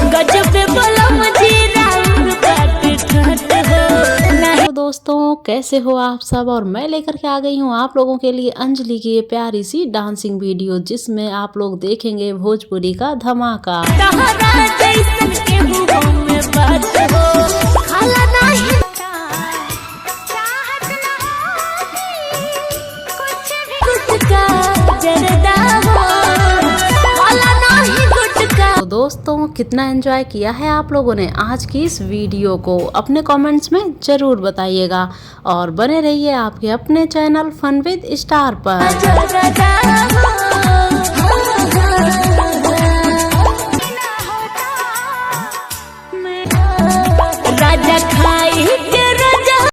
गजब बलम जीरा तो दोस्तों कैसे हो आप सब, और मैं लेकर के आ गई हूँ आप लोगों के लिए अंजलि की ये प्यारी सी डांसिंग वीडियो, जिसमें आप लोग देखेंगे भोजपुरी का धमाका। तो दोस्तों कितना एंजॉय किया है आप लोगों ने आज की इस वीडियो को, अपने कमेंट्स में जरूर बताइएगा और बने रहिए आपके अपने चैनल फन विद स्टार पर। राजा खाई